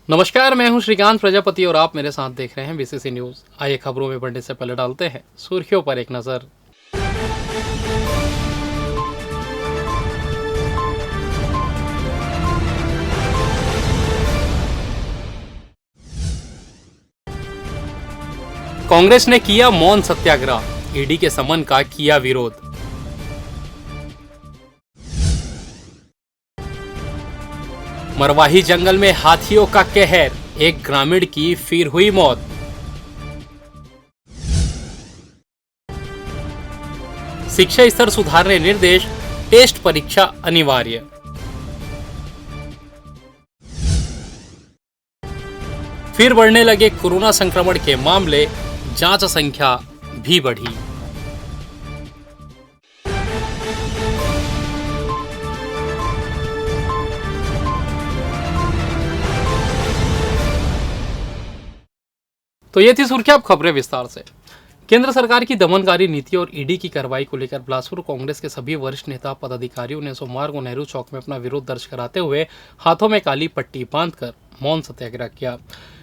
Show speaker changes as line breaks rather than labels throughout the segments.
नमस्कार, मैं हूं श्रीकांत प्रजापति और आप मेरे साथ देख रहे हैं बीसीसी न्यूज। आइए खबरों में बढ़ने से पहले डालते हैं सुर्खियों पर एक नजर। कांग्रेस ने किया मौन सत्याग्रह, ईडी के समन का किया विरोध। मरवाही जंगल में हाथियों का कहर, एक ग्रामीण की फिर हुई मौत। शिक्षा स्तर सुधारने निर्देश, टेस्ट परीक्षा अनिवार्य। फिर बढ़ने लगे कोरोना संक्रमण के मामले, जांच संख्या भी बढ़ी। तो ये थी सुर्खियां, अब खबरें विस्तार से। केंद्र सरकार की दमनकारी नीति और ईडी की कार्रवाई को लेकर बिलासपुर कांग्रेस के सभी वरिष्ठ नेता पदाधिकारियों ने सोमवार को नेहरू चौक में अपना विरोध दर्ज कराते हुए हाथों में काली पट्टी बांधकर मौन सत्याग्रह किया।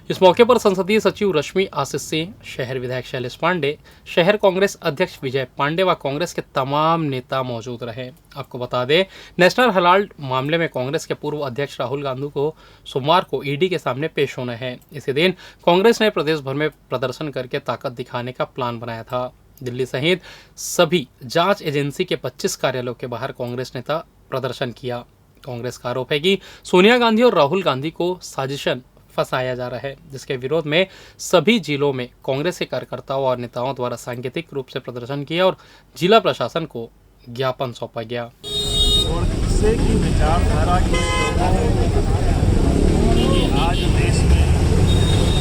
इस मौके पर संसदीय सचिव रश्मि आशीष सिंह, शहर विधायक शैलेश पांडे, शहर कांग्रेस अध्यक्ष विजय पांडे व कांग्रेस के तमाम नेता मौजूद रहे। आपको बता दें, नेशनल हेराल्ड मामले में कांग्रेस के पूर्व अध्यक्ष राहुल गांधी को सोमवार को ईडी के सामने पेश होना है। इसी दिन कांग्रेस ने प्रदेश भर में प्रदर्शन करके ताकत दिखाने का प्लान बनाया था। दिल्ली सहित सभी जांच एजेंसी के 25 कार्यालयों के बाहर कांग्रेस नेता प्रदर्शन किया। कांग्रेस का आरोप है कि सोनिया गांधी और राहुल गांधी को साजिशन फंसाया जा रहा है, जिसके विरोध में सभी जिलों में कांग्रेस के कार्यकर्ताओं और नेताओं द्वारा सांकेतिक रूप से प्रदर्शन किया और जिला प्रशासन को ज्ञापन सौंपा गया।
और इससे की विचारधारा के लोगों आज देश में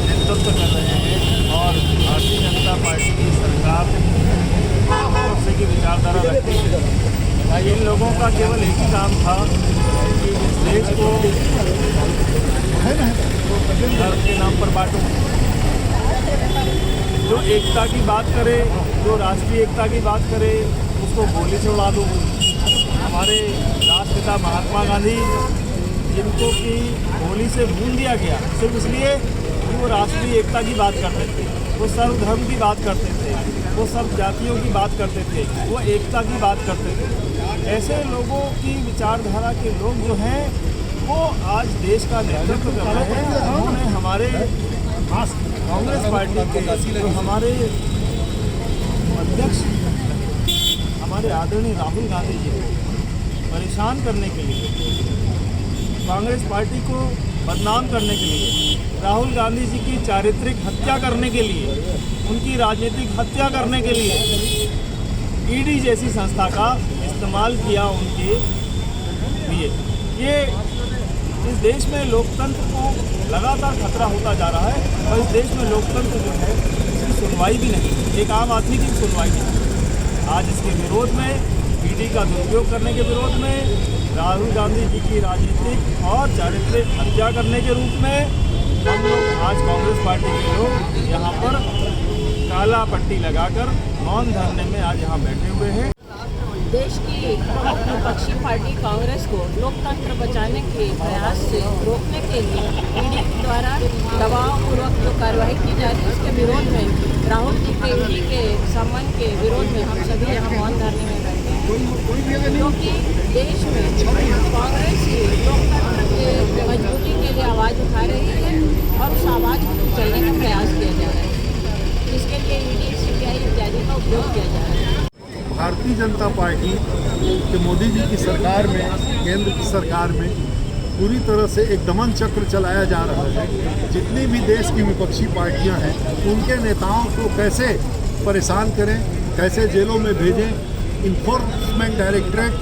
नेतृत्व कर रहे हैं और भारतीय जनता पार्टी की सरकार उससे की विचारधारा रखती है। इन लोगों का केवल एक ही काम था कि इस देश को धर्म के नाम पर बांटो। जो एकता की बात करे, जो राष्ट्रीय एकता की बात करे, उसको गोली से उड़ा दो। हमारे राष्ट्रपिता महात्मा गांधी, जिनको कि गोली से भून दिया गया सिर्फ इसलिए कि वो राष्ट्रीय एकता की बात करते थे, वो सर्वधर्म की बात करते थे, वो सब जातियों की बात करते थे, वो एकता की बात करते थे। ऐसे लोगों की विचारधारा के लोग जो हैं वो आज देश का नेतृत्व कर रहे हैं। उन्होंने हमारे कांग्रेस पार्टी के जो हमारे अध्यक्ष हमारे आदरणीय राहुल गांधी जी परेशान करने के लिए, कांग्रेस पार्टी को बदनाम करने के लिए, राहुल गांधी जी की चारित्रिक हत्या करने के लिए, उनकी राजनीतिक हत्या करने के लिए ईडी जैसी संस्था का इस्तेमाल किया उनके लिए। ये इस देश में लोकतंत्र को लगातार खतरा होता जा रहा है और इस देश में लोकतंत्र जो है इसकी सुनवाई भी नहीं, एक आम आदमी की सुनवाई नहीं। आज इसके विरोध में, ईडी का दुरुपयोग करने के विरोध में, राहुल गांधी जी की राजनीतिक और चारित्रिक हत्या करने के रूप में हम लोग आज कांग्रेस पार्टी के लोग यहाँ पर काला पट्टी लगाकर मौन धरने में आज यहाँ बैठे हुए हैं।
देश की प्रमुख विपक्षी पार्टी कांग्रेस को लोकतंत्र बचाने के प्रयास से रोकने के लिए ईडी द्वारा दबावपूर्वक जो कार्रवाई की जा रही है, उसके विरोध में राहुल जी के ईडी के सम्मान के विरोध में हम सभी यहाँ मौन धरने में बैठे हैं, क्योंकि देश में कांग्रेस की लोकतंत्र के मजबूती के लिए आवाज़ उठा रही है और उस आवाज़ को चलने का प्रयास किया जा रहा है, जिसके लिए ईडी, सीबीआई इत्यादि का उपयोग किया जा रहा है।
भारतीय जनता पार्टी के मोदी जी की सरकार में, केंद्र की सरकार में पूरी तरह से एक दमन चक्र चलाया जा रहा है। जितनी भी देश की विपक्षी पार्टियां हैं, उनके नेताओं को कैसे परेशान करें, कैसे जेलों में भेजें, इन्फोर्समेंट डायरेक्टरेट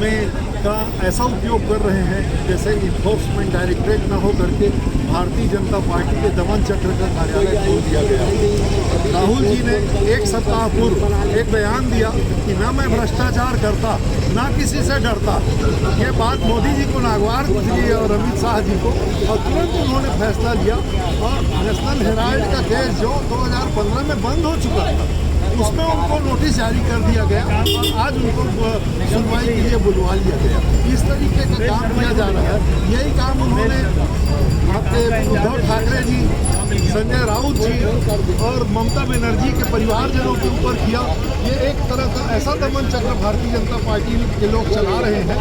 में का ऐसा उपयोग कर रहे हैं जैसे इन्फोर्समेंट डायरेक्टरेट न हो करके भारतीय जनता पार्टी के दमन चक्र का कार्यालय खोल दिया गया। राहुल जी ने एक सप्ताह पूर्व एक बयान दिया कि ना मैं भ्रष्टाचार करता, ना किसी से डरता। ये बात मोदी जी को नागवार गुजरी और अमित शाह जी को, और तुरंत उन्होंने फैसला लिया और नेशनल हेराल्ड का केस जो 2015 में बंद हो चुका था, उसमें उनको नोटिस जारी कर दिया गया और आज उनको सुनवाई के लिए बुलवा लिया गया। इस तरीके का काम किया जा रहा है। यही काम उन्होंने आपके उद्धव ठाकरे जी, संजय राउत जी और ममता बनर्जी के परिवारजनों के ऊपर किया। ये एक तरह का ऐसा दमन चक्र भारतीय जनता पार्टी के लोग चला रहे हैं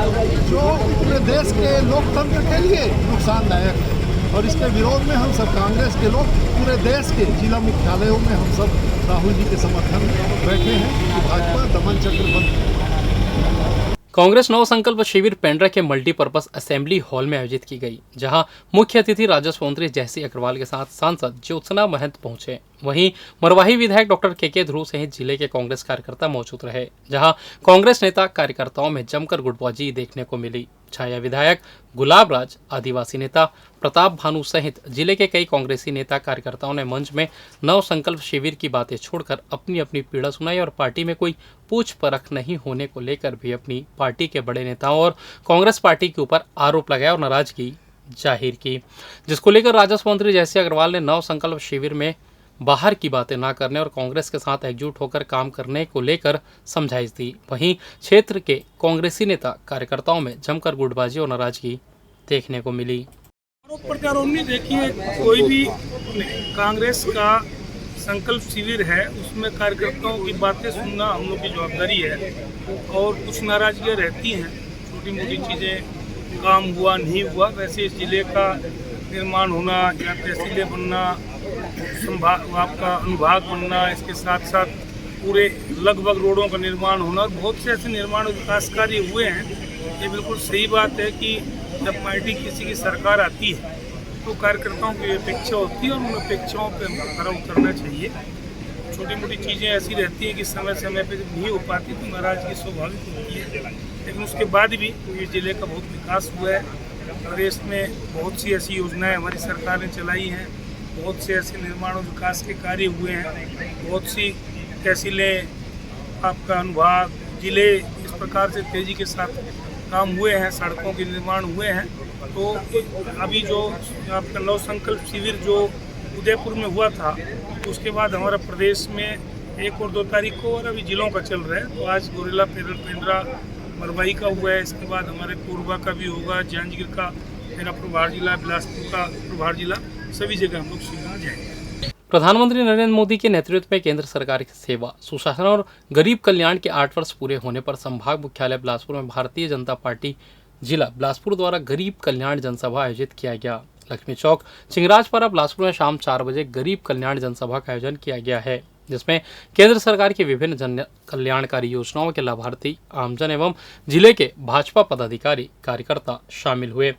जो पूरे देश के लोकतंत्र के लिए नुकसानदायक है। और इसके विरोध में हम सब कांग्रेस के लोग पूरे देश के जिला मुख्यालयों में हम सब राहुल जी के समर्थन में बैठे हैं कि भाजपा दमन चक्र बंद करे।
कांग्रेस नव संकल्प शिविर पेंड्रा के मल्टीपर्पज असेंबली हॉल में आयोजित की गई, जहां मुख्य अतिथि राजस्व मंत्री जयसी अग्रवाल के साथ सांसद ज्योत्सना महंत पहुंचे। वहीं मरवाही विधायक डॉक्टर के ध्रुव सहित जिले के कांग्रेस कार्यकर्ता मौजूद रहे, जहां कांग्रेस नेता कार्यकर्ताओं में जमकर गुटबाजी देखने को मिली। छाया विधायक गुलाब राज, आदिवासी नेता प्रताप भानु सहित जिले के कई कांग्रेसी नेता कार्यकर्ताओं ने मंच में नव संकल्प शिविर की बातें छोड़कर अपनी अपनी पीड़ा सुनाई और पार्टी में कोई पूछ परख नहीं होने को लेकर भी अपनी पार्टी के बड़े नेताओं और कांग्रेस पार्टी के ऊपर आरोप लगाया और नाराजगी जाहिर की, जिसको लेकर राजस्व मंत्री जयसी अग्रवाल ने नव संकल्प शिविर में बाहर की बातें ना करने और कांग्रेस के साथ एकजुट होकर काम करने को लेकर समझाइश दी। वहीं क्षेत्र के कांग्रेसी नेता कार्यकर्ताओं में जमकर गुटबाजी और नाराजगी देखने को मिली।
आरोप प्रत्यारोप नहीं, देखिए कोई भी कांग्रेस का संकल्प शिविर है, उसमें कार्यकर्ताओं की बातें सुनना हम लोग की जवाबदारी है और कुछ नाराजगियाँ रहती हैं, छोटी मोटी चीज़ें, काम हुआ नहीं हुआ। वैसे इस जिले का निर्माण होना या तहसीलें बनना, संभाग आपका अनुभाग बनना, इसके साथ साथ पूरे लगभग रोडों का निर्माण होना, बहुत से ऐसे निर्माण विकास कार्य हुए हैं। ये बिल्कुल सही बात है कि जब पार्टी किसी की सरकार आती है तो कार्यकर्ताओं की अपेक्षा होती है और उन अपेक्षाओं पर खरा उतरना चाहिए। छोटी मोटी चीज़ें ऐसी रहती हैं कि समय समय पर जब नहीं हो पाती तो नाराजगी स्वाभाविक होती है, लेकिन उसके बाद भी ये जिले का बहुत विकास हुआ है। प्रदेश में बहुत सी ऐसी योजनाएं हमारी सरकार ने चलाई हैं, बहुत से ऐसे निर्माण और विकास के कार्य हुए हैं, बहुत सी तहसीलें, आपका अनुभाग, जिले इस प्रकार से तेज़ी के साथ काम हुए हैं, सड़कों के निर्माण हुए हैं। तो अभी जो आपका नव संकल्प शिविर जो उदयपुर में हुआ था, उसके बाद हमारा प्रदेश में 1 और 2 तारीख को और अभी जिलों का चल रहा है। तो आज गोरेला, पेंड्रा, मरवाही का हुआ है, इसके बाद हमारे कोरबा का भी होगा, जांजगीर का मेरा प्रभार जिला, बिलासपुर का प्रभार जिला, सभी जगह हम लोग शिविर में जाएंगे।
प्रधानमंत्री नरेंद्र मोदी के नेतृत्व में केंद्र सरकार की सेवा, सुशासन और गरीब कल्याण के 8 वर्ष पूरे होने पर संभाग मुख्यालय बिलासपुर में भारतीय जनता पार्टी जिला बिलासपुर द्वारा गरीब कल्याण जनसभा आयोजित किया गया। लक्ष्मी चौक, चिंगराजपारा, बिलासपुर में शाम 4 बजे गरीब कल्याण जनसभा का आयोजन किया गया है, जिसमें केंद्र सरकार की विभिन्न जन कल्याणकारी योजनाओं के लाभार्थी, आमजन एवं जिले के भाजपा पदाधिकारी कार्यकर्ता शामिल हुए।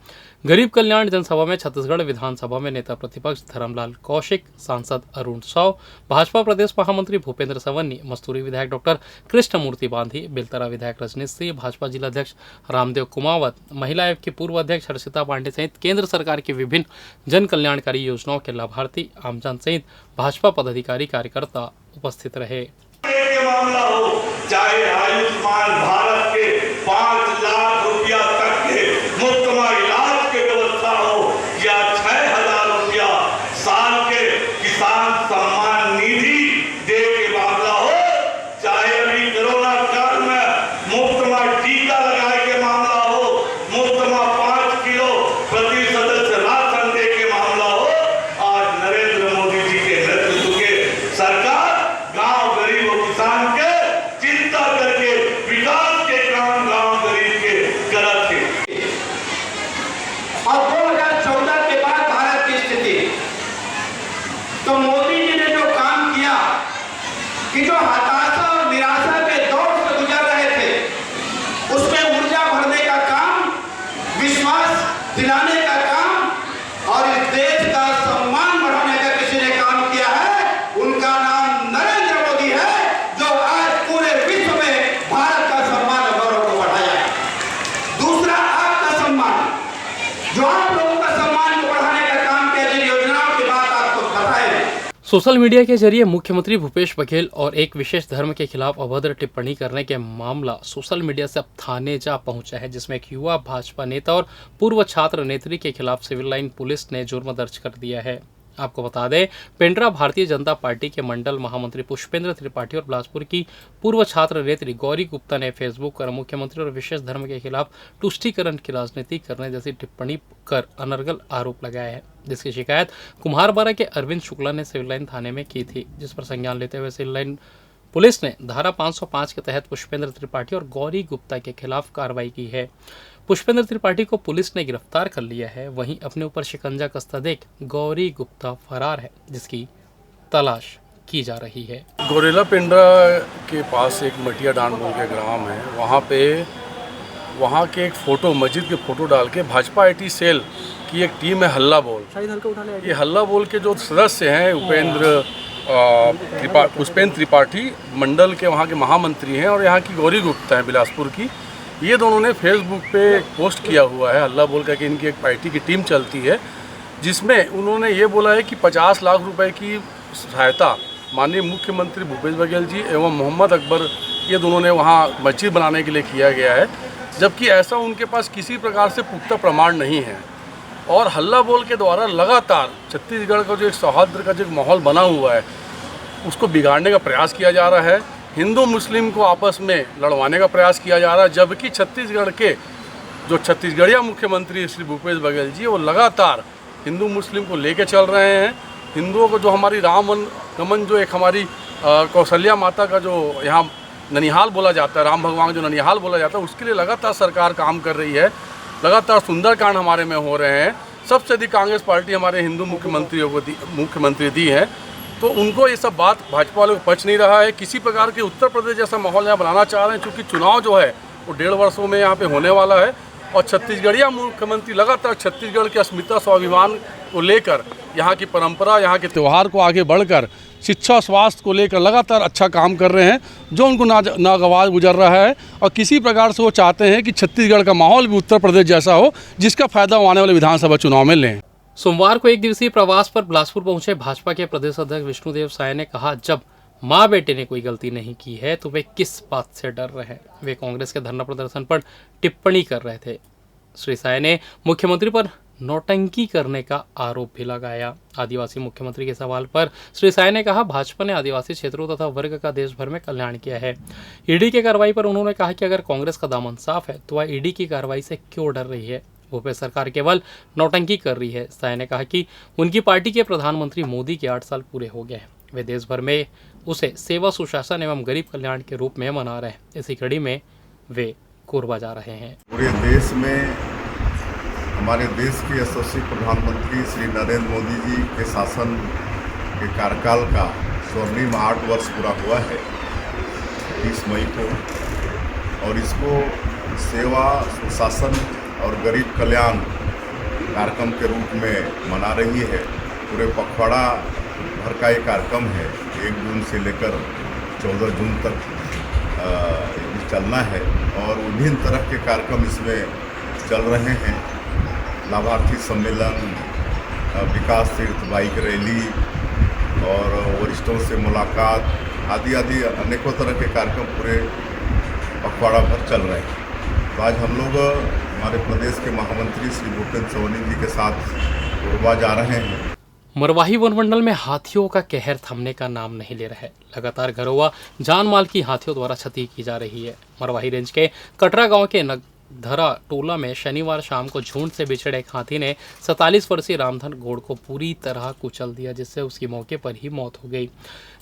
गरीब कल्याण जनसभा में छत्तीसगढ़ विधानसभा में नेता प्रतिपक्ष धर्मलाल कौशिक, सांसद अरुण साव, भाजपा प्रदेश महामंत्री भूपेंद्र सवन्नी, मस्तूरी विधायक डॉक्टर कृष्णमूर्ति बांधी, बेलतरा विधायक रजनीश सिंह, भाजपा जिला अध्यक्ष रामदेव कुमावत, महिला आयोग की पूर्व अध्यक्ष हर्षिता पांडे सहित केंद्र सरकार की विभिन्न जन कल्याणकारी योजनाओं के लाभार्थी, आमजन सहित भाजपा पदाधिकारी कार्यकर्ता उपस्थित रहे।
मामला हो, चाहे आयुष्मान भारत के 5 लाख रुपया तक के मुफ्त इलाज की व्यवस्था हो या 6,000 रुपया साल के किसान सम्मान निधि दे के मामला हो, चाहे अभी कोरोना काल में मुफ्त टीका लगाए के मामला हो, मुफ्त 5 किलो प्रति सदस्य राशन दे के मामला हो, आज नरेंद्र मोदी जी के नेतृत्व के सरकार गांव गरीब और किसान के चिंता करके विकास के काम गांव गरीब के करत है।
और 2014 के बाद भारत की स्थिति, तो मोदी जी ने जो काम किया कि जो हताशा और निराशा के दौर से गुजर रहे थे, उसमें ऊर्जा भरने का काम, विश्वास दिलाने का काम और इस देश का सम्मान बढ़ाने का किसी ने काम किया है, उनका नाम नरेंद्र मोदी है, जो आज पूरे विश्व में भारत का सम्मान और गौरव को बढ़ाया है। दूसरा, आपका सम्मान, जो आप लोगों का सम्मान को बढ़ाने का काम किया, जिन योजनाओं की बात आपको पता है।
सोशल मीडिया के जरिए मुख्यमंत्री भूपेश बघेल और एक विशेष धर्म के खिलाफ अभद्र टिप्पणी करने के मामला सोशल मीडिया से अब थाने जा पहुंचा है, जिसमें एक युवा भाजपा नेता और पूर्व छात्र नेत्री के खिलाफ सिविल लाइन पुलिस ने जुर्म दर्ज कर दिया है। आपको बता दें, पेंड्रा भारतीय जनता पार्टी के मंडल महामंत्री पुष्पेंद्र त्रिपाठी और बिलासपुर की पूर्व छात्र नेत्री गौरी गुप्ता ने फेसबुक पर मुख्यमंत्री और विशेष धर्म के खिलाफ तुष्टीकरण की राजनीति करने जैसी टिप्पणी कर अनर्गल आरोप लगाया है, जिसकी शिकायत कुम्हारबाड़ा के अरविंद शुक्ला ने सिविल लाइन थाने में की थी, जिस पर संज्ञान लेते हुए सिविल लाइन पुलिस ने धारा 505 के तहत पुष्पेंद्र त्रिपाठी और गौरी गुप्ता के खिलाफ कार्रवाई की है। पुष्पेंद्र त्रिपाठी को पुलिस ने गिरफ्तार कर लिया है, वहीं अपने ऊपर शिकंजा कसता देख गौरी गुप्ता फरार है, जिसकी तलाश की जा रही है।
गोरेला पेंड्रा के पास एक मटिया डांड बोल के ग्राम है, वहाँ के एक फ़ोटो, मस्जिद के फ़ोटो डाल के भाजपा IT सेल की एक टीम है हल्ला बोल। ये हल्ला बोल के जो सदस्य हैं पुष्पेंद्र त्रिपाठी मंडल के वहाँ के महामंत्री हैं और यहाँ की गौरी गुप्ता है बिलासपुर की। ये दोनों ने फेसबुक पे एक पोस्ट किया हुआ है हल्ला बोल का कि इनकी एक पार्टी की टीम चलती है, जिसमें उन्होंने ये बोला है कि 50 लाख रुपए की सहायता माननीय मुख्यमंत्री भूपेश बघेल जी एवं मोहम्मद अकबर, ये दोनों ने वहाँ मस्जिद बनाने के लिए किया गया है, जबकि ऐसा उनके पास किसी प्रकार से पुख्ता प्रमाण नहीं है। और हल्ला बोल के द्वारा लगातार छत्तीसगढ़ का जो एक सौहार्द का जो माहौल बना हुआ है उसको बिगाड़ने का प्रयास किया जा रहा है, हिंदू मुस्लिम को आपस में लड़वाने का प्रयास किया जा रहा है, जबकि छत्तीसगढ़ के जो छत्तीसगढ़िया मुख्यमंत्री श्री भूपेश बघेल जी वो लगातार हिंदू मुस्लिम को लेके चल रहे हैं। हिंदुओं को जो हमारी राम गमन जो एक हमारी कौशल्या माता का जो यहाँ ननिहाल बोला जाता है, राम भगवान जो ननिहाल बोला जाता है, उसके लिए लगातार सरकार काम कर रही है। लगातार सुंदरकांड हमारे में हो रहे हैं। सबसे अधिक कांग्रेस पार्टी हमारे हिंदू मुख्यमंत्री दी है, तो उनको ये सब बात भाजपा वालों को पच नहीं रहा है। किसी प्रकार के उत्तर प्रदेश जैसा माहौल यहाँ बनाना चाह रहे हैं, क्योंकि चुनाव जो है वो 1.5 वर्षों में यहाँ पे होने वाला है और छत्तीसगढ़िया मुख्यमंत्री लगातार छत्तीसगढ़ के अस्मिता स्वाभिमान को लेकर, यहाँ की परंपरा, यहाँ के त्यौहार को आगे बढ़कर शिक्षा स्वास्थ्य को लेकर लगातार अच्छा काम कर रहे हैं, जो उनको नागवार गुजर रहा है। और किसी प्रकार से वो चाहते हैं कि छत्तीसगढ़ का माहौल भी उत्तर प्रदेश जैसा हो, जिसका फायदा आने वाले विधानसभा चुनाव में लें।
सोमवार को एक दिवसीय प्रवास पर बिलासपुर पहुंचे भाजपा के प्रदेश अध्यक्ष विष्णुदेव साय ने कहा, जब मां बेटे ने कोई गलती नहीं की है तो वे किस बात से डर रहे हैं। वे कांग्रेस के धरना प्रदर्शन पर टिप्पणी कर रहे थे। श्री साय ने मुख्यमंत्री पर नौटंकी करने का आरोप भी लगाया। आदिवासी मुख्यमंत्री के सवाल पर श्री साय ने कहा, भाजपा ने आदिवासी क्षेत्रों तथा वर्ग का देश भर में कल्याण किया है। ईडी की कार्रवाई पर उन्होंने कहा कि अगर कांग्रेस का दामन साफ है तो वह ईडी की कार्रवाई से क्यों डर रही है। भूपेश सरकार केवल नौटंकी कर रही है। साय ने कहा कि उनकी पार्टी के प्रधानमंत्री मोदी के 8 साल पूरे हो गए हैं। वे देश भर में उसे सेवा, सुशासन एवं गरीब कल्याण के रूप में मना रहे हैं। इसी कड़ी में वे कोरबा जा रहे हैं।
पूरे देश में हमारे देश के यशस्वी प्रधानमंत्री श्री नरेंद्र मोदी जी के शासन के कार्यकाल का स्वर्णिम 8 वर्ष पूरा हुआ है 30 मई को, और इसको सेवा, सुशासन और गरीब कल्याण कार्यक्रम के रूप में मना रही है। पूरे पखवाड़ा भर का ये कार्यक्रम है, 1 जून से लेकर 14 जून तक चलना है और विभिन्न तरह के कार्यक्रम इसमें चल रहे हैं। लाभार्थी सम्मेलन, विकास तीर्थ बाइक रैली और वरिष्ठों से मुलाकात आदि अनेकों तरह के कार्यक्रम पूरे पखवाड़ा भर चल रहे हैं। तो आज हम लोग हमारे प्रदेश के महामंत्री श्री भूपेंद्र सोनी जी के साथ कोरबा जा रहे हैं।
मरवाही वनमंडल में हाथियों का कहर थमने का नाम नहीं ले रहा है। लगातार घरों व जान माल की हाथियों द्वारा क्षति की जा रही है। मरवाही रेंज के कटरा गांव के नगधरा टोला में शनिवार शाम को झुंड से बिछड़े एक हाथी ने 47 वर्षीय रामधन घोड़ को पूरी तरह कुचल दिया, जिससे उसकी मौके पर ही मौत हो गई।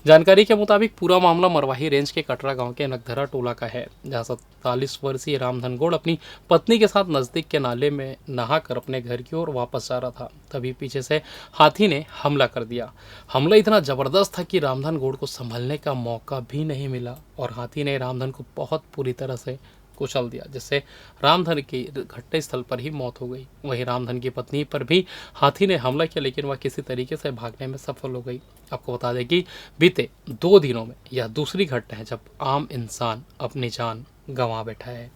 जानकारी के मुताबिक पूरा मामला मरवाही रेंज के कटरा गांव के नगधरा टोला का है, जहां 47 वर्षीय रामधन घोड़ अपनी पत्नी के साथ नजदीक के नाले में नहाकर अपने घर की ओर वापस जा रहा था। तभी पीछे से हाथी ने हमला कर दिया। हमला इतना जबरदस्त था कि रामधन घोड़ को संभलने का मौका भी नहीं मिला और हाथी ने रामधन को बहुत बुरी तरह से कुचल दिया, जिससे रामधन की घटनास्थल पर ही मौत हो गई। वहीं रामधन की पत्नी पर भी हाथी ने हमला किया, लेकिन वह किसी तरीके से भागने में सफल हो गई। आपको बता दें कि बीते 2 दिनों में यह दूसरी घटना है जब आम इंसान अपनी जान गंवा बैठा है।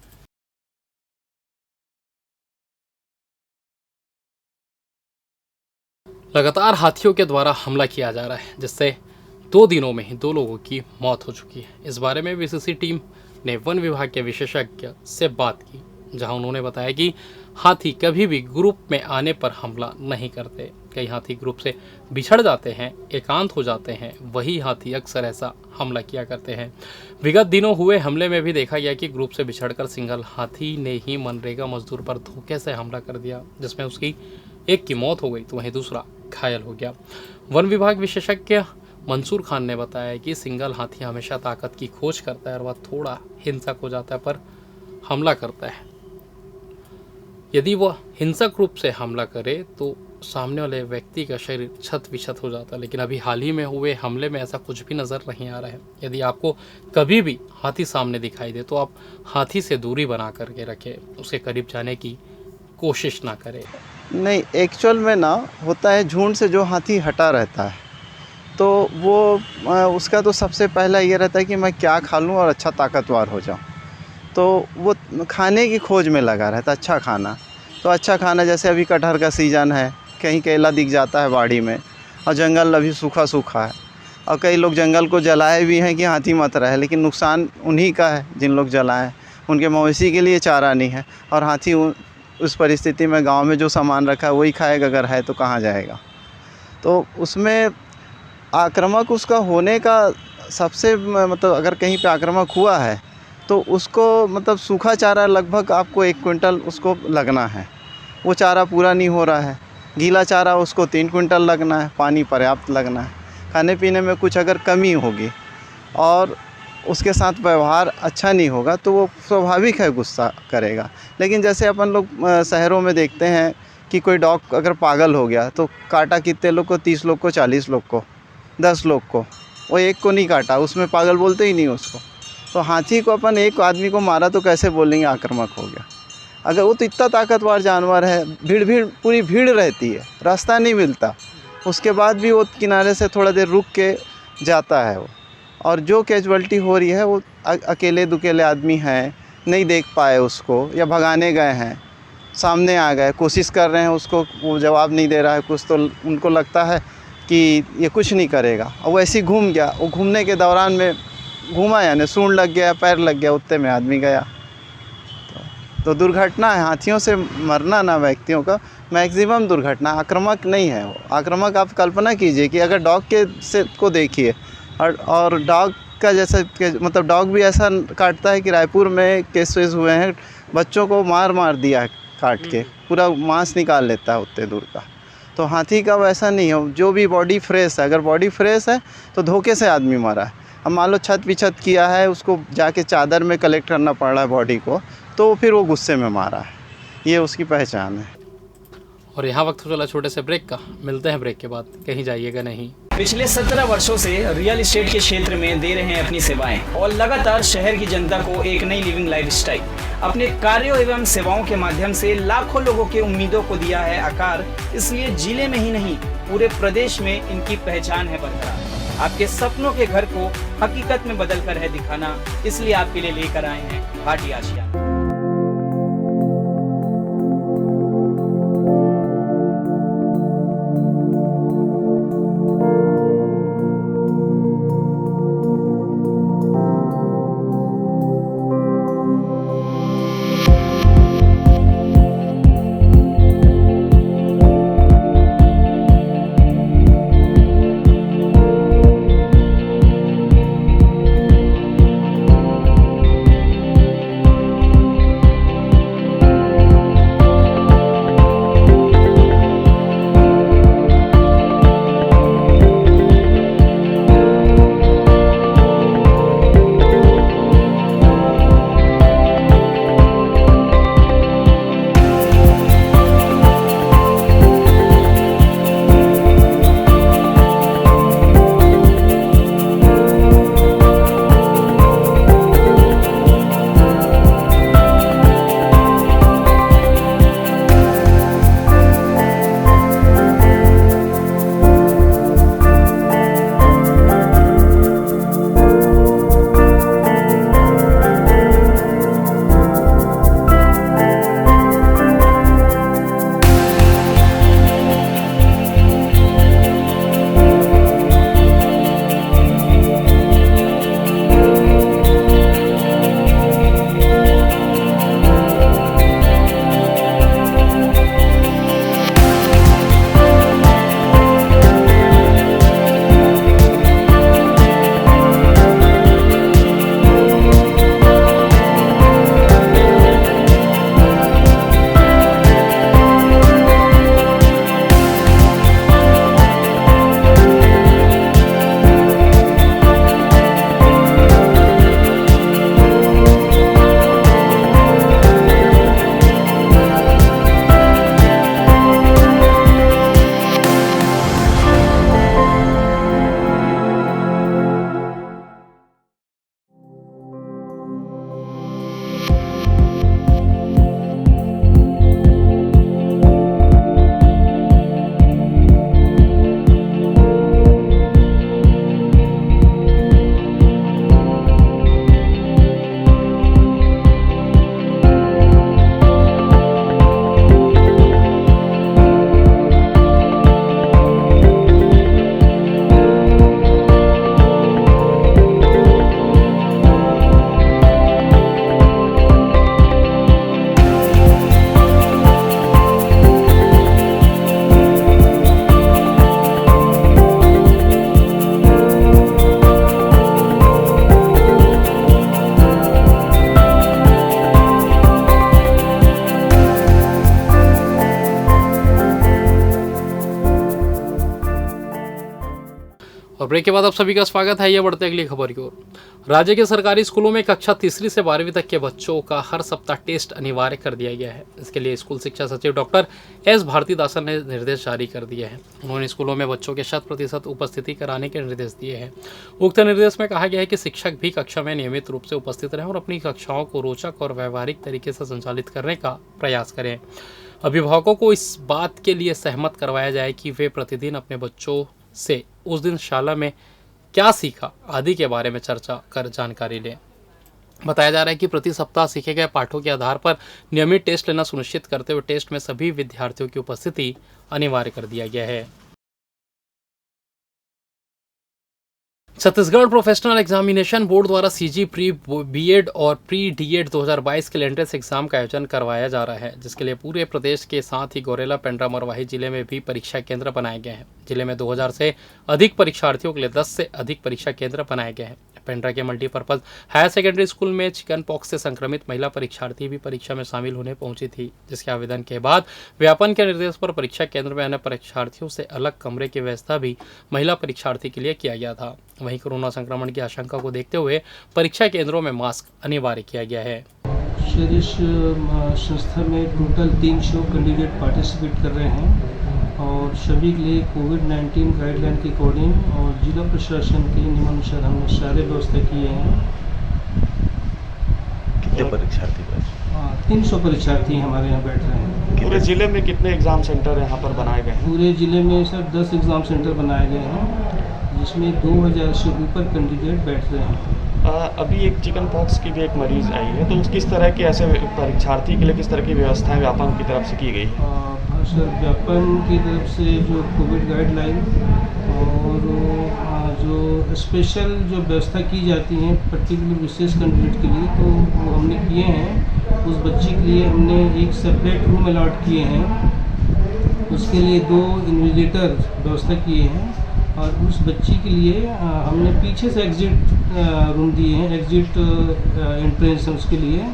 लगातार हाथियों के द्वारा हमला किया जा रहा है, जिससे 2 दिनों में ही 2 लोगों की मौत हो चुकी है। इस बारे में बीसीसी टीम ने वन विभाग के विशेषज्ञ से बात की। जहां उन्होंने बताया कि हाथी कभी भी ग्रुप में आने पर हमला नहीं करते। कई हाथी ग्रुप से बिछड़ जाते हैं, एकांत हो जाते हैं, वही हाथी अक्सर ऐसा हमला किया करते हैं। विगत दिनों हुए हमले में भी देखा गया कि ग्रुप से बिछड़कर सिंगल हाथी ने ही मनरेगा मजदूर पर धोखे से हमला कर दिया, जिसमें उसकी एक की मौत हो गई तो वहीं दूसरा घायल हो गया। वन विभाग विशेषज्ञ मंसूर खान ने बताया कि सिंगल हाथी हमेशा ताकत की खोज करता है और वह थोड़ा हिंसक हो जाता है पर हमला करता है। यदि वह हिंसक रूप से हमला करे तो सामने वाले व्यक्ति का शरीर छत विछत हो जाता है, लेकिन अभी हाल ही में हुए हमले में ऐसा कुछ भी नज़र नहीं आ रहा है। यदि आपको कभी भी हाथी सामने दिखाई दे तो आप हाथी से दूरी बना करके रखें, उसके करीब जाने की कोशिश ना करें।
नहीं, एक्चुअल में ना होता है झुंड से जो हाथी हटा रहता है तो वो उसका तो सबसे पहला ये रहता है कि मैं क्या खा लूँ और अच्छा ताकतवर हो जाऊँ। तो वो खाने की खोज में लगा रहता है, अच्छा खाना। तो अच्छा खाना जैसे अभी कटहल का सीज़न है, कहीं केला दिख जाता है बाड़ी में, और जंगल अभी सूखा सूखा है, और कई लोग जंगल को जलाए भी हैं कि हाथी मत रहे, लेकिन नुकसान उन्हीं का है जिन लोग जलाएं। उनके मवेशी के लिए चारा नहीं है और हाथी उस परिस्थिति में गांव में जो सामान रखा है वही खाएगा, अगर है तो कहाँ जाएगा। तो उसमें आक्रामक उसका होने का सबसे मतलब अगर कहीं पे आक्रामक हुआ है तो उसको मतलब सूखा चारा लगभग आपको 1 क्विंटल उसको लगना है। वो चारा पूरा नहीं हो रहा है, गीला चारा उसको 3 क्विंटल लगना है, पानी पर्याप्त लगना है। खाने पीने में कुछ अगर कमी होगी और उसके साथ व्यवहार अच्छा नहीं होगा तो वो स्वाभाविक है गुस्सा करेगा। लेकिन जैसे अपन लोग शहरों में देखते हैं कि कोई डॉग अगर पागल हो गया तो काटा कितने लोग को, 30 लोग को, 40 लोग को, 10 लोग को, वो एक को नहीं काटा, उसमें पागल बोलते ही नहीं उसको। तो हाथी को अपन एक आदमी को मारा तो कैसे बोलेंगे आक्रामक हो गया। अगर वो तो इतना ताकतवर जानवर है, भीड़ पूरी भीड़ रहती है, रास्ता नहीं मिलता, उसके बाद भी वो किनारे से थोड़ा देर रुक के जाता है वो। और जो कैजुअल्टी हो रही है वो अकेले दुकेले आदमी हैं, नहीं देख पाए उसको, या भगाने गए हैं, सामने आ गए, कोशिश कर रहे हैं उसको, वो जवाब नहीं दे रहा है कुछ, तो उनको लगता है कि ये कुछ नहीं करेगा और वो ऐसे ही घूम गया। वो घूमने के दौरान में घूमा, यानी सूंड लग गया, पैर लग गया, उत्ते में आदमी गया। तो दुर्घटना है, हाथियों से मरना ना व्यक्तियों का मैक्सिमम दुर्घटना, आक्रामक नहीं है वो। आक्रामक आप कल्पना कीजिए कि अगर डॉग के से को देखिए और डॉग का जैसा मतलब डॉग भी ऐसा काटता है कि रायपुर में केसेस हुए हैं, बच्चों को मार दिया है काट के, पूरा मांस निकाल लेता है उतने दूर का। तो हाथी का वैसा नहीं है, जो भी बॉडी फ्रेश है, अगर बॉडी फ्रेश है तो धोखे से आदमी मरा है। अब मान लो छत विछत किया है, उसको जाके चादर में कलेक्ट करना पड़ रहा है बॉडी को, तो फिर वो गुस्से में मारा है, ये उसकी पहचान है।
और यहाँ वक्त चला छोटे से ब्रेक का, मिलते हैं ब्रेक के बाद, कहीं जाइएगा नहीं।
पिछले 17 वर्षों से रियल एस्टेट के क्षेत्र में दे रहे हैं अपनी सेवाएं और लगातार शहर की जनता को एक नई लिविंग लाइफस्टाइल। अपने कार्यों एवं सेवाओं के माध्यम से लाखों लोगों के उम्मीदों को दिया है आकार, इसलिए जिले में ही नहीं पूरे प्रदेश में इनकी पहचान है बरकरार। आपके सपनों के घर को हकीकत में बदल कर है दिखाना, इसलिए आपके लिए लेकर आए हैं भाटी आशियाना।
और ब्रेक के बाद आप सभी का स्वागत है। ये बढ़ते अगली खबर की ओर। राज्य के सरकारी स्कूलों में कक्षा तीसरी से 12वीं तक के बच्चों का हर सप्ताह टेस्ट अनिवार्य कर दिया गया है। इसके लिए स्कूल शिक्षा सचिव डॉक्टर एस भारतीदासन ने निर्देश जारी कर दिए हैं। उन्होंने स्कूलों में बच्चों के 100% उपस्थिति कराने के निर्देश दिए हैं। उक्त निर्देश में कहा गया है कि शिक्षक भी कक्षा में नियमित रूप से उपस्थित रहें और अपनी कक्षाओं को रोचक और व्यवहारिक तरीके से संचालित करने का प्रयास करें। अभिभावकों को इस बात के लिए सहमत करवाया जाए कि वे प्रतिदिन अपने बच्चों से उस दिन शाला में क्या सीखा आदि के बारे में चर्चा कर जानकारी लें। बताया जा रहा है कि प्रति सप्ताह सीखे गए पाठों के आधार पर नियमित टेस्ट लेना सुनिश्चित करते हुए टेस्ट में सभी विद्यार्थियों की उपस्थिति अनिवार्य कर दिया गया है। छत्तीसगढ़ प्रोफेशनल एग्जामिनेशन बोर्ड द्वारा सीजी प्री बीएड और प्री डीएड 2022 के लिए एंट्रेंस एग्जाम का आयोजन करवाया जा रहा है, जिसके लिए पूरे प्रदेश के साथ ही गौरेला, पेंड्रा, मरवाही जिले में भी परीक्षा केंद्र बनाए गए हैं। जिले में 2000 से अधिक परीक्षार्थियों के लिए 10 से अधिक परीक्षा केंद्र बनाए गए हैं। पेंड्रा के मल्टीपर्पज हायर सेकेंडरी स्कूल में चिकन पॉक्स से संक्रमित महिला परीक्षार्थी भी परीक्षा में शामिल होने पहुंची थी, जिसके आवेदन के बाद व्यापन के निर्देश पर परीक्षा केंद्र में अन्य परीक्षार्थियों से अलग कमरे की व्यवस्था भी महिला परीक्षार्थी के लिए किया गया था। वहीं कोरोना संक्रमण की आशंका को देखते हुए परीक्षा केंद्रों में मास्क अनिवार्य किया गया है।
इस संस्था में टोटल 300 कैंडिडेट पार्टिसिपेट कर रहे हैं और सभी के लिए कोविड-19 गाइडलाइन के अकॉर्डिंग और जिला प्रशासन के नियमानुसार हमने सारे व्यवस्था किए हैं।
कितने परीक्षार्थी?
300 परीक्षार्थी हमारे यहाँ बैठ रहे हैं।
पूरे जिले में कितने एग्ज़ाम सेंटर यहाँ पर बनाए गए हैं?
पूरे जिले में सर 10 एग्ज़ाम सेंटर बनाए गए हैं, जिसमें 2000 से ऊपर कैंडिडेट बैठ रहे हैं।
अभी एक चिकन पॉक्स की भी एक मरीज़ आई है, तो किस तरह के ऐसे परीक्षार्थी के लिए किस तरह की व्यवस्थाएं व्यापन की तरफ से की गई?
सर व्यापन की तरफ से जो कोविड गाइडलाइन और जो स्पेशल जो व्यवस्था की जाती है पर्टिकुलर विशेष कैंडिडेट के लिए, तो वो हमने किए हैं। उस बच्ची के लिए हमने एक सेपरेट रूम अलॉट किए हैं, उसके लिए 2 इन्विजिलेटर व्यवस्था किए हैं और उस बच्ची के लिए हमने पीछे से एग्जिट रूम दिए हैं, एग्जिट एंट्रेंस उसके लिए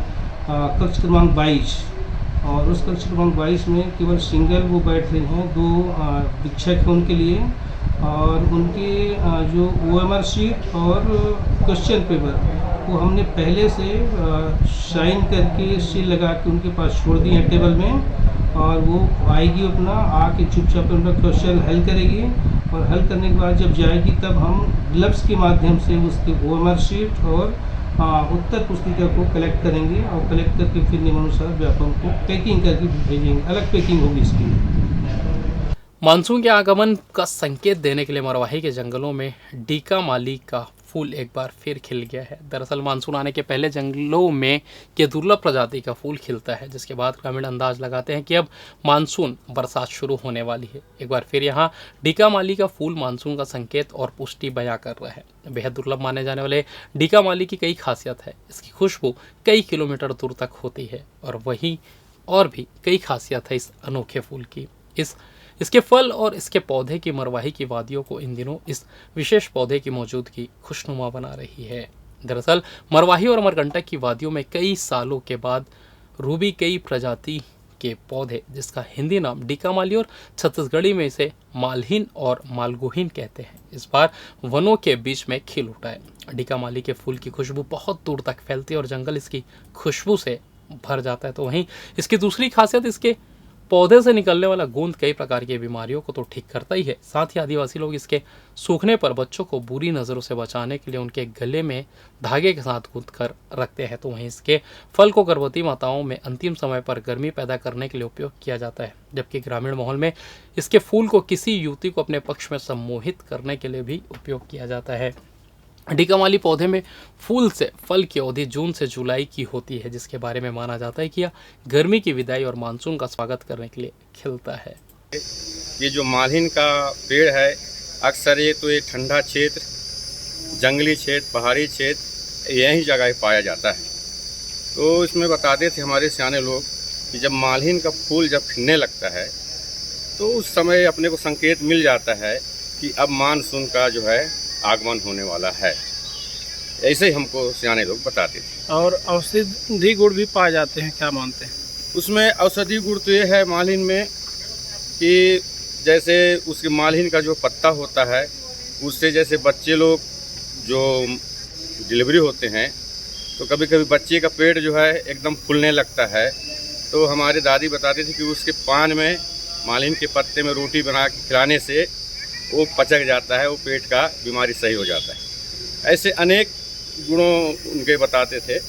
कक्ष क्रमांक 22 और उस कक्ष क्रमांक 22 में केवल सिंगल वो बैठ रही हैं। 2 शिक्षक हैं उनके लिए और उनके जो OMR शीट और क्वेश्चन पेपर वो हमने पहले से साइन करके सील लगा के उनके पास छोड़ दिए हैं टेबल में और वो आएगी अपना आके चुपचाप अपना क्वेश्चन हल करेगी और हल करने के बाद जब जाएगी तब हम ग्लव्स के माध्यम से उसकी OMR शीट और उत्तर पुस्तिका को कलेक्ट करेंगे और कलेक्ट करके फिर नियमानुसार व्यापन को पैकिंग करके भेजेंगे। अलग पैकिंग होगी इसकी।
मानसून के आगमन का संकेत देने के लिए मरवाही के जंगलों में डीका माली का फूल एक बार फिर खिल गया है। दरअसल मानसून आने के पहले जंगलों में ये दुर्लभ प्रजाति का फूल खिलता है, जिसके बाद ग्रामीण अंदाज लगाते हैं कि अब मानसून बरसात शुरू होने वाली है। एक बार फिर यहाँ डीका माली का फूल मानसून का संकेत और पुष्टि बयां कर रहा है। बेहद दुर्लभ माने जाने वाले डीका माली की कई खासियत है। इसकी खुशबू कई किलोमीटर दूर तक होती है और वहीं और भी कई खासियत है इस अनोखे फूल की। इसके फल और इसके पौधे की मरवाही की वादियों को इन दिनों इस विशेष पौधे की मौजूदगी खुशनुमा बना रही है। दरअसल मरवाही और अमरकंटक की वादियों में कई सालों के बाद रूबी कई प्रजाति के पौधे, जिसका हिंदी नाम डीका माली और छत्तीसगढ़ी में इसे मालहीन और मालगुहीन कहते हैं, इस बार वनों के बीच में खिल उठा है। डीका माली के फूल की खुशबू बहुत दूर तक फैलती है और जंगल इसकी खुशबू से भर जाता है। तो वहीं इसकी दूसरी खासियत इसके पौधे से निकलने वाला गोंद कई प्रकार की बीमारियों को तो ठीक करता ही है, साथ ही आदिवासी लोग इसके सूखने पर बच्चों को बुरी नज़रों से बचाने के लिए उनके गले में धागे के साथ गूंथ कर रखते हैं। तो वहीं इसके फल को गर्भवती माताओं में अंतिम समय पर गर्मी पैदा करने के लिए उपयोग किया जाता है, जबकि ग्रामीण माहौल में इसके फूल को किसी युवती को अपने पक्ष में सम्मोहित करने के लिए भी उपयोग किया जाता है। डीका माली पौधे में फूल से फल की अवधि जून से जुलाई की होती है, जिसके बारे में माना जाता है कि यह गर्मी की विदाई और मानसून का स्वागत करने के लिए खिलता है।
ये जो मालहीन का पेड़ है, अक्सर ये तो ये ठंडा क्षेत्र, जंगली क्षेत्र, पहाड़ी क्षेत्र यही जगह पाया जाता है। तो इसमें बताते थे हमारे सियाने लोग कि जब मालहीन का फूल जब खिलने लगता है तो उस समय अपने को संकेत मिल जाता है कि अब मानसून का जो है आगमन होने वाला है। ऐसे ही हमको सियाने लोग बताते थे।
और औषधि गुण भी पाए जाते हैं, क्या मानते हैं?
उसमें औषधि गुण तो ये है मालहीन में कि जैसे उसके मालहीन का जो पत्ता होता है उससे जैसे बच्चे लोग जो डिलीवरी होते हैं तो कभी कभी बच्चे का पेट जो है एकदम फूलने लगता है। तो हमारी दादी बताती थी कि उसके पान में मालिन के पत्ते में रोटी बना के खिलाने से वो पचक जाता है, वो पेट का बीमारी सही हो जाता है। ऐसे अनेक गुणों उनके बताते थे।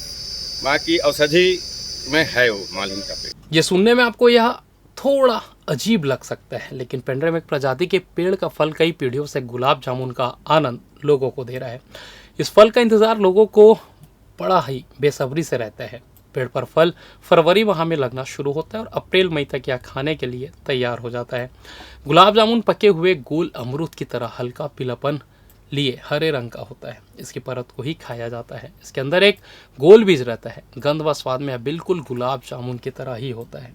बाकी औषधि में है वो मालिन का पेड़।
ये सुनने में आपको यह थोड़ा अजीब लग सकता है, लेकिन पेंड्रेमिक प्रजाति के पेड़ का फल कई पीढ़ियों से गुलाब जामुन का आनंद लोगों को दे रहा है। इस फल का इंतजार लोगों को बड़ा ही बेसब्री से रहता है। पेड़ पर फल फरवरी माह में लगना शुरू होता है और अप्रैल मई तक यह खाने के लिए तैयार हो जाता है। गुलाब जामुन पके हुए गोल अमरूद की तरह हल्का पीलापन लिए हरे रंग का होता है। इसकी परत को ही खाया जाता है। इसके अंदर एक गोल बीज रहता है। गंध व स्वाद में यह बिल्कुल गुलाब जामुन की तरह ही होता है।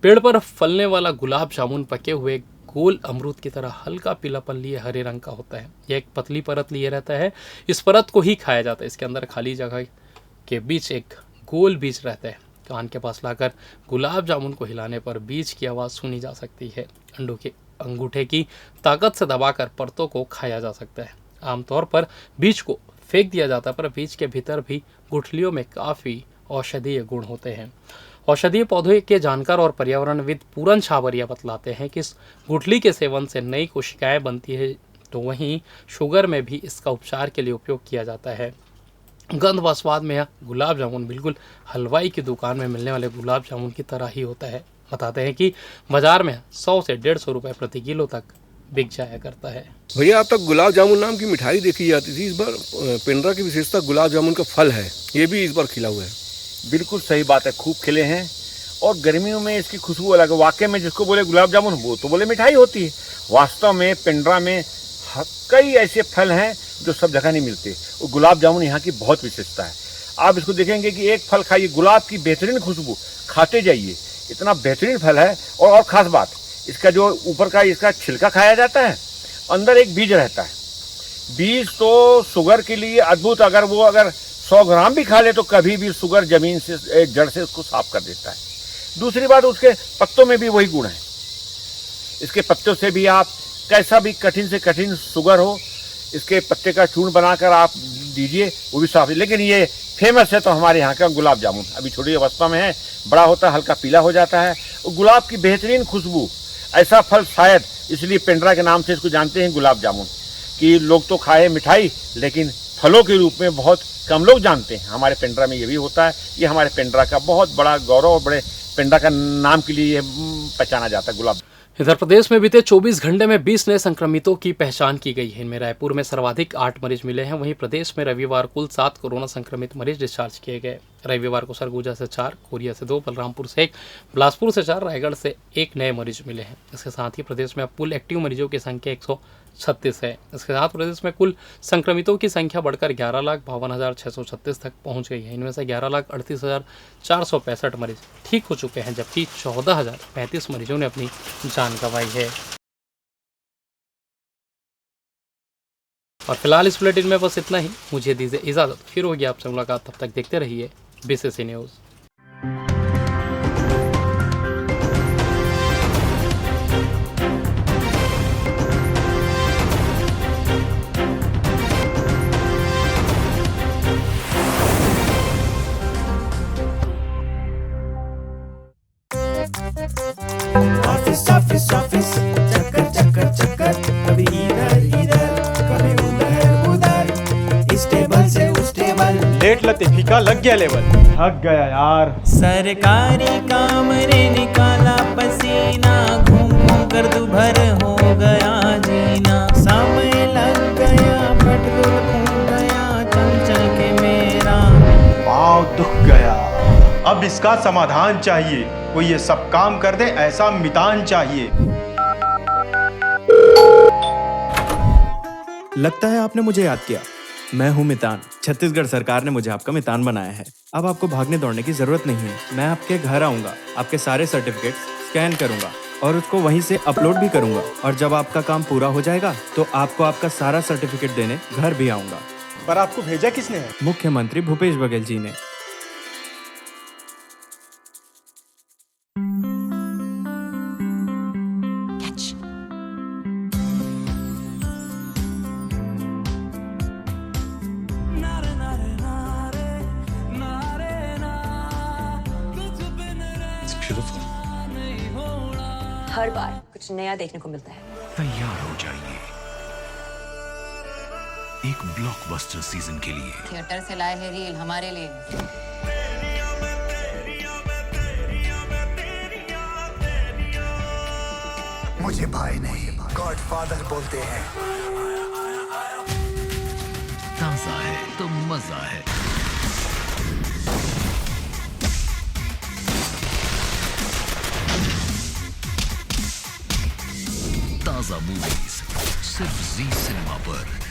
पेड़ पर फलने वाला गुलाब जामुन पके हुए गोल अमरूद की तरह हल्का पीलापन लिए हरे रंग का होता है। यह एक पतली परत लिए रहता है। इस परत को ही खाया जाता है। इसके अंदर खाली जगह के बीच एक गोल बीज रहता है। कान के पास लाकर गुलाब जामुन को हिलाने पर बीज की आवाज़ सुनी जा सकती है। अंडों के अंगूठे की ताकत से दबाकर परतों को खाया जा सकता है। आमतौर पर बीज को फेंक दिया जाता है, पर बीज के भीतर भी गुठलियों में काफ़ी औषधीय गुण होते हैं। औषधीय पौधे के जानकार और पर्यावरणविद पूरन छाबरिया बतलाते हैं कि इस गुठली के सेवन से नई कोशिकाएं बनती है, तो वहीं शुगर में भी इसका उपचार के लिए उपयोग किया जाता है। गंध व स्वाद में यह गुलाब जामुन बिल्कुल हलवाई की दुकान में मिलने वाले गुलाब जामुन की तरह ही होता है। बताते हैं कि बाजार में 100 से 150 रुपये प्रति किलो तक बिक जाया करता है।
भैया, अब तक गुलाब जामुन नाम की मिठाई देखी जाती थी। इस बार पेंड्रा की विशेषता गुलाब जामुन का फल है। ये भी इस बार खिला हुआ है।
बिल्कुल सही बात है, खूब खिले हैं और गर्मियों में इसकी खुशबू अलग है। वाकई में जिसको बोले गुलाब जामुन वो तो बोले मिठाई होती है। वास्तव में पेंड्रा में कई ऐसे फल हैं जो सब जगह नहीं मिलते। और गुलाब जामुन यहाँ की बहुत विशेषता है। आप इसको देखेंगे कि एक फल खाइए, गुलाब की बेहतरीन खुशबू, खाते जाइए, इतना बेहतरीन फल है। और ख़ास बात, इसका जो ऊपर का इसका छिलका खाया जाता है, अंदर एक बीज रहता है। बीज तो शुगर के लिए अद्भुत, अगर 100 ग्राम भी खा ले तो कभी भी शुगर जमीन से जड़ से उसको साफ कर देता है। दूसरी बात, उसके पत्तों में भी वही गुण है। इसके पत्तों से भी आप कैसा भी कठिन से कठिन शुगर हो, इसके पत्ते का चूर्ण बनाकर आप दीजिए, वो भी साफ। लेकिन ये फेमस है तो हमारे यहाँ का गुलाब जामुन। अभी छोटी अवस्था में है, बड़ा होता है, हल्का पीला हो जाता है। गुलाब की बेहतरीन खुशबू, ऐसा फल शायद इसलिए पेंड्रा के नाम से इसको जानते हैं गुलाब जामुन। कि लोग तो खाए मिठाई, लेकिन फलों के रूप में बहुत कम लोग जानते हैं। हमारे पेंड्रा में ये भी होता है। ये हमारे पेंड्रा का बहुत बड़ा गौरव और बड़े पेंड्रा का नाम के लिए पहचाना जाता है गुलाब।
इधर प्रदेश में बीते 24 घंटे में 20 नए संक्रमितों की पहचान की गई है। इनमें रायपुर में सर्वाधिक 8 मरीज मिले हैं। वहीं प्रदेश में रविवार कुल 7 कोरोना संक्रमित मरीज डिस्चार्ज किए गए। रविवार को सरगुजा से 4, कोरिया से 2, बलरामपुर से 1, बिलासपुर से 4, रायगढ़ से 1 नए मरीज मिले हैं। इसके साथ ही प्रदेश में अब कुल एक्टिव मरीजों की संख्या 136 है। इसके साथ प्रदेश में कुल संक्रमितों की संख्या बढ़कर 11,52,636 तक पहुंच गई है। इनमें से 11,38,465 मरीज ठीक हो चुके हैं, जबकि 14,035 मरीजों ने अपनी जान गंवाई है। और फिलहाल इस बुलेटिन में बस इतना ही। मुझे दीजिए इजाजत, फिर होगी आपसे मुलाकात। तब तक देखते रहिए बीसीसी न्यूज़।
ऑफिस चक्कर चक्कर चक्कर, कभी इधर कभी उधर, इस टेबल से उस टेबल,
लेट लते फीका लग गया लेवल, थक गया यार।
सरकारी काम रे निकाला पसीना, घूम घूम कर दुभर हो गया जीना, समय लग गया, पेट्रोल फूक गया, चल चल के मेरा
पाँव दुख गया। अब इसका समाधान चाहिए, कोई ये सब काम कर दे, ऐसा मितान चाहिए।
लगता है आपने मुझे याद किया। मैं हूं मितान। छत्तीसगढ़ सरकार ने मुझे आपका मितान बनाया है। अब आपको भागने दौड़ने की जरूरत नहीं है। मैं आपके घर आऊंगा, आपके सारे सर्टिफिकेट स्कैन करूंगा और उसको वहीं से अपलोड भी करूंगा। और जब आपका काम पूरा हो जाएगा तो आपको आपका सारा सर्टिफिकेट देने घर भी आऊंगा।
पर आपको भेजा किसने है?
मुख्यमंत्री भूपेश बघेल जी ने।
हर बार कुछ नया देखने को मिलता है।
तैयार हो जाइए एक ब्लॉकबस्टर सीजन के लिए।
थिएटर से लाए हैं रील हमारे लिए।
मुझे भाई नहीं गॉडफादर बोलते हैं।
ताजा है तो मजा है। ताजा मूवीज सिर्फ जी सिनेमा पर।